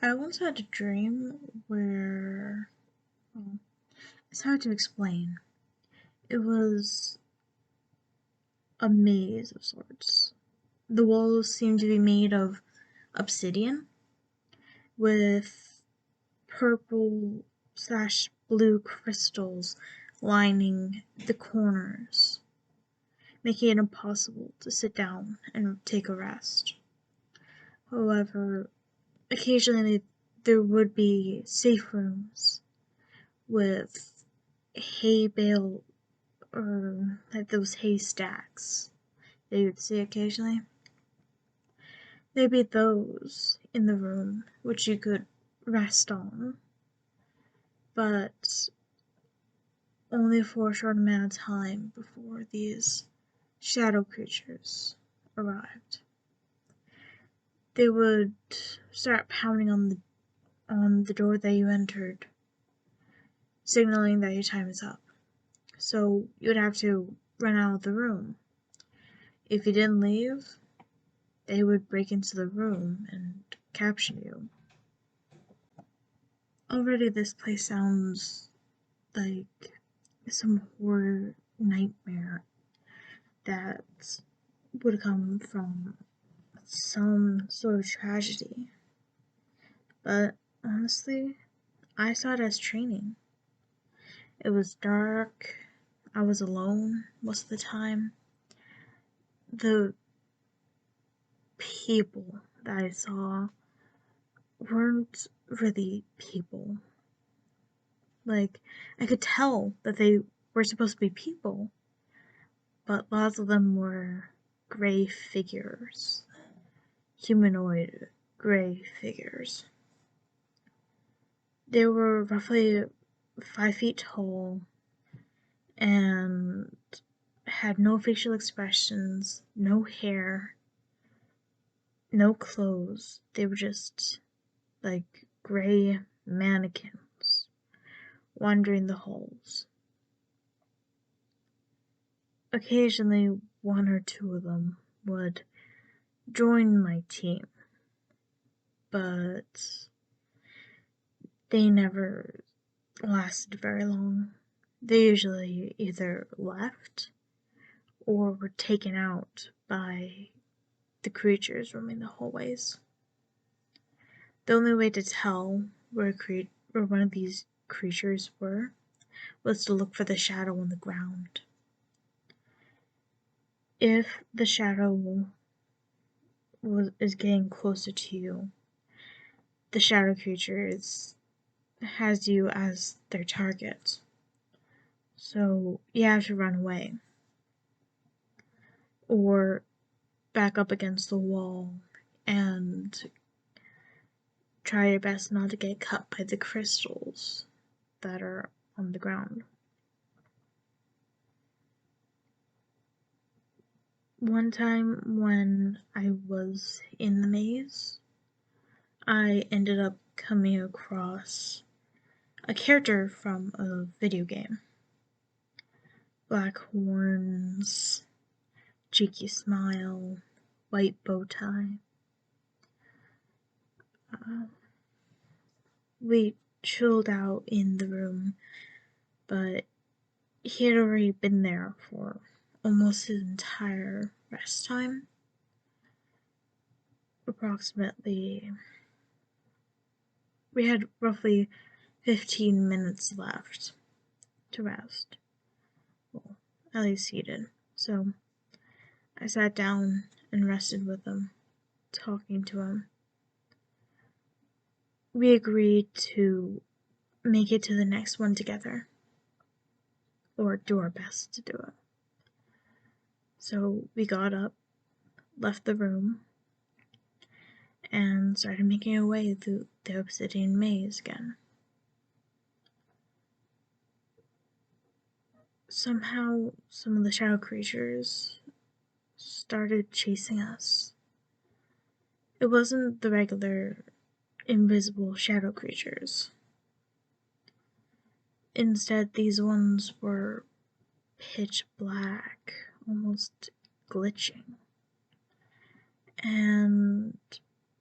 I once had a dream where, well, it's hard to explain. It was a maze of sorts. The walls seemed to be made of obsidian with purple/blue crystals lining the corners, making it impossible to sit down and take a rest. However, occasionally there would be safe rooms with hay bale or like those haystacks that you'd see occasionally. There'd be those in the room which you could rest on, but only for a short amount of time before these shadow creatures arrived. They would start pounding on the door that you entered, signaling that your time is up. So you'd have to run out of the room. If you didn't leave, they would break into the room and capture you. Already this place sounds like some horror nightmare that would come from some sort of tragedy. But honestly, I saw it as training. It was dark, I was alone most of the time. The people that I saw weren't really people. Like, I could tell that they were supposed to be people, but lots of them were gray figures. Humanoid gray figures. They were roughly 5 feet tall and had no facial expressions, no hair, no clothes. They were just like gray mannequins wandering the halls. Occasionally, one or two of them would join my team, but they never lasted very long. They usually either left or were taken out by the creatures roaming the hallways. The only way to tell where one of these creatures were was to look for the shadow on the ground. If the shadow is getting closer to you, the shadow creature has you as their target. So you have to run away or back up against the wall and try your best not to get cut by the crystals that are on the ground. One time when I was in the maze, I ended up coming across a character from a video game. Black horns, cheeky smile, white bow tie. We chilled out in the room, but he had already been there for almost his entire rest time. Approximately, we had roughly 15 minutes left to rest. Well, at least he did. So I sat down and rested with him, talking to him. We agreed to make it to the next one together, or do our best to do it. So we got up, left the room, and started making our way through the obsidian maze again. Somehow, some of the shadow creatures started chasing us. It wasn't the regular invisible shadow creatures. Instead, these ones were pitch black, almost glitching. And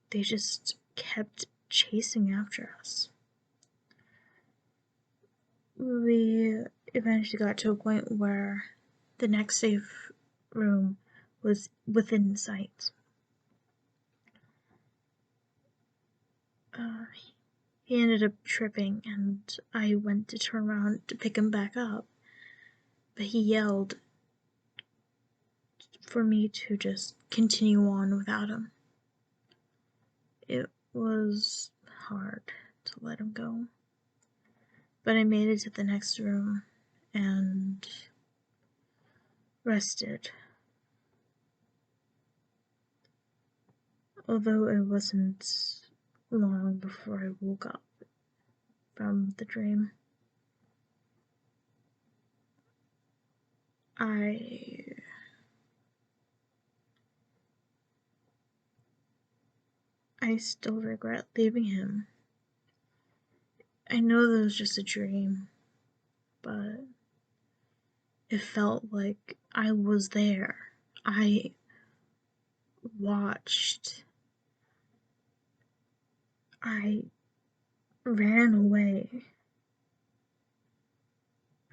they just kept chasing after us. We eventually got to a point where the next safe room was within sight. He ended up tripping, and I went to turn around to pick him back up, but he yelled for me to just continue on without him. It was hard to let him go, but I made it to the next room and rested. Although it wasn't long before I woke up from the dream. I still regret leaving him. I know that was just a dream, but it felt like I was there. I watched. I ran away.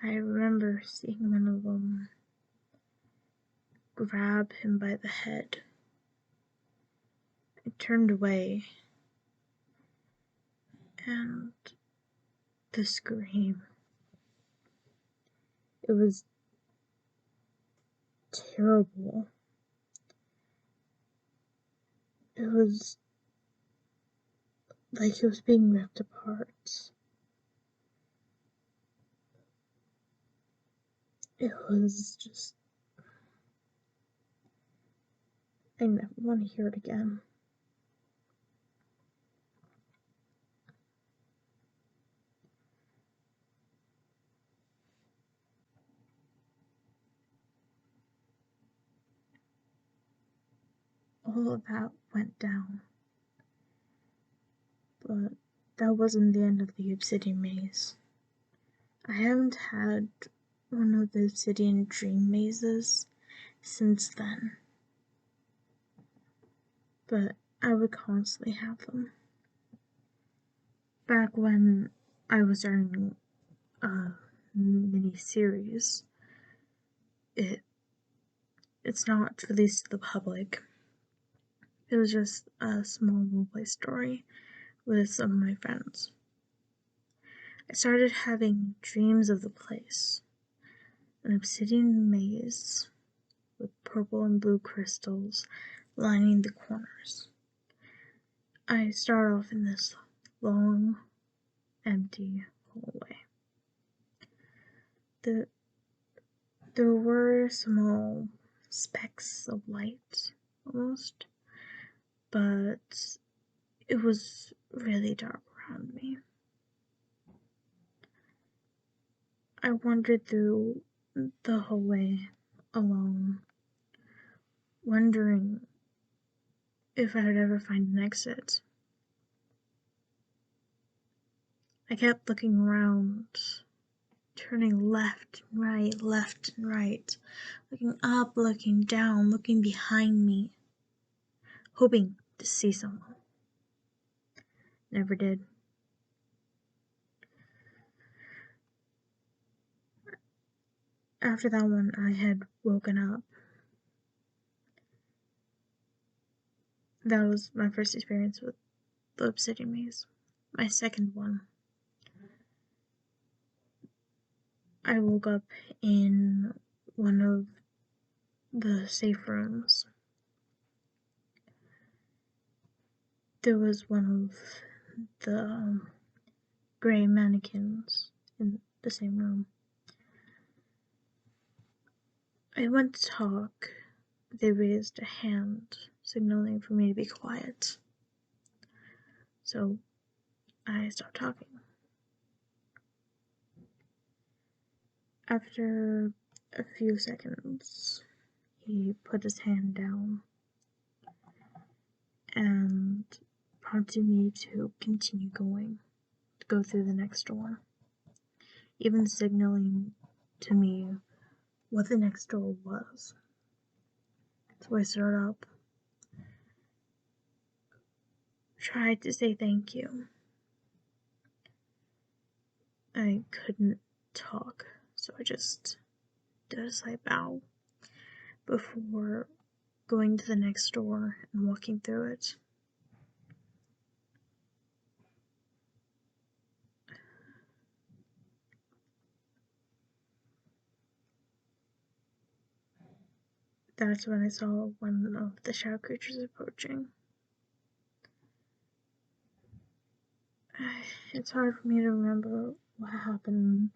I remember seeing one of them grab him by the head. I turned away, and the scream. It was terrible. It was like it was being ripped apart. It was just... I never want to hear it again. All of that went down. But that wasn't the end of the Obsidian Maze. I haven't had one of the Obsidian Dream Mazes since then. But I would constantly have them. Back when I was starting a mini-series, it's not released to the public. It was just a small roleplay story with some of my friends. I started having dreams of the place, an obsidian maze with purple and blue crystals lining the corners. I start off in this long, empty hallway. There were small specks of light, almost, but it was really dark around me. I wandered through the hallway alone, wondering if I'd ever find an exit. I kept looking around, turning left and right, looking up, looking down, looking behind me, hoping to see someone. Never did. After that one, I had woken up. That was my first experience with the Obsidian Maze. My second one, I woke up in one of the safe rooms. There was one of the gray mannequins in the same room. I went to talk. They raised a hand, signaling for me to be quiet. So I stopped talking. After a few seconds, he put his hand down and prompted me to continue going, to go through the next door, even signaling to me what the next door was. So I started up. tried to say thank you. I couldn't talk, so I just did a slight bow before going to the next door and walking through it. That's when I saw one of the shadow creatures approaching. It's hard for me to remember what happened,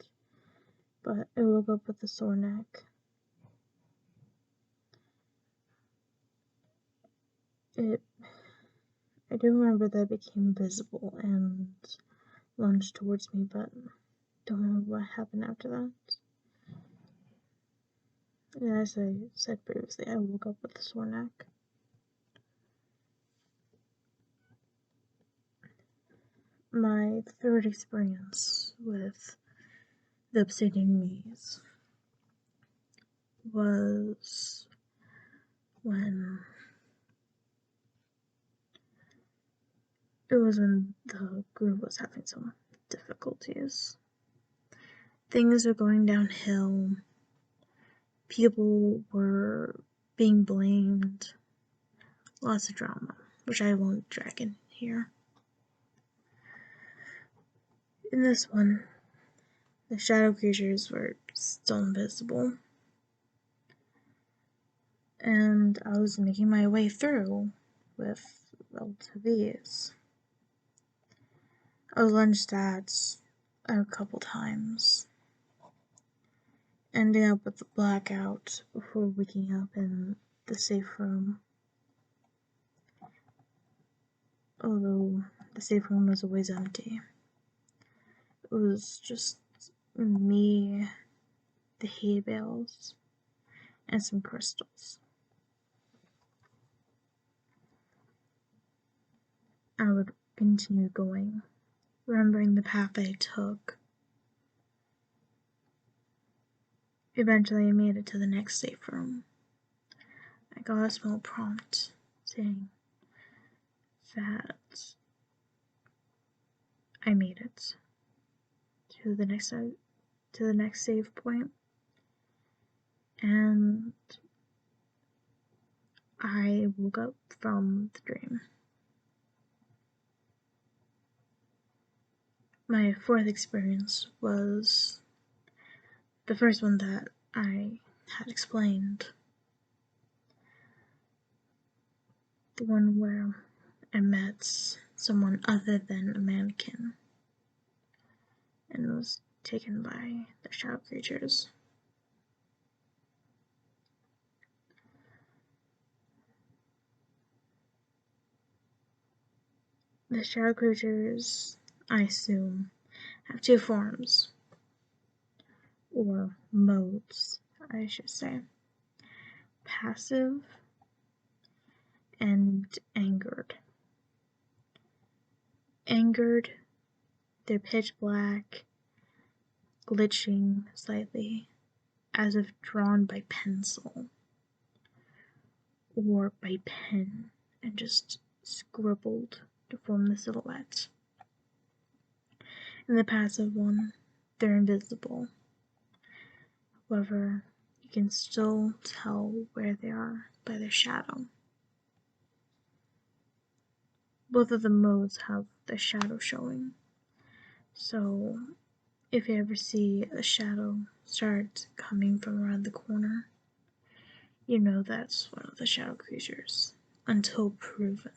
but I woke up with a sore neck. I do remember that it became visible and lunged towards me, but don't remember what happened after that. And as I said previously, I woke up with a sore neck. My third experience with the Obsidian Maze was when the group was having some difficulties. Things were going downhill. People were being blamed. Lots of drama, which I won't drag in here. In this one, the shadow creatures were still invisible, and I was making my way through with relative ease. I was lunged at a couple times, ending up with a blackout before waking up in the safe room. Although the safe room was always empty. It was just me, the hay bales, and some crystals. I would continue going, remembering the path I took. Eventually I made it to the next safe room. I got a small prompt saying that I made it to the next save point, and I woke up from the dream. My fourth experience was the first one that I had explained. The one where I met someone other than a mannequin and was taken by the shadow creatures. The shadow creatures, I assume, have two forms, or modes, I should say. Passive and angered. Angered, they're pitch black, glitching slightly, as if drawn by pencil or by pen and just scribbled to form the silhouette. In the passive one, they're invisible. However, you can still tell where they are by their shadow. Both of the modes have the shadow showing, so if you ever see a shadow start coming from around the corner, you know that's one of the shadow creatures, until proven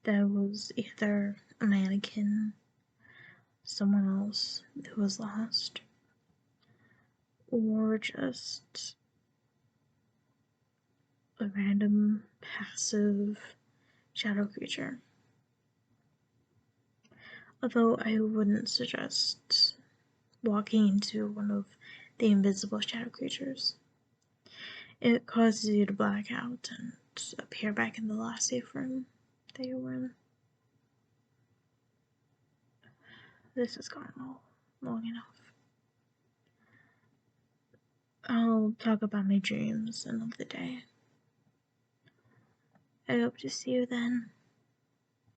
that was either a mannequin, someone else who was lost, or just a random passive shadow creature. Although I wouldn't suggest walking into one of the invisible shadow creatures. It causes you to black out and appear back in the last safe room that you were in. This has gone long enough. I'll talk about my dreams another day. I hope to see you then.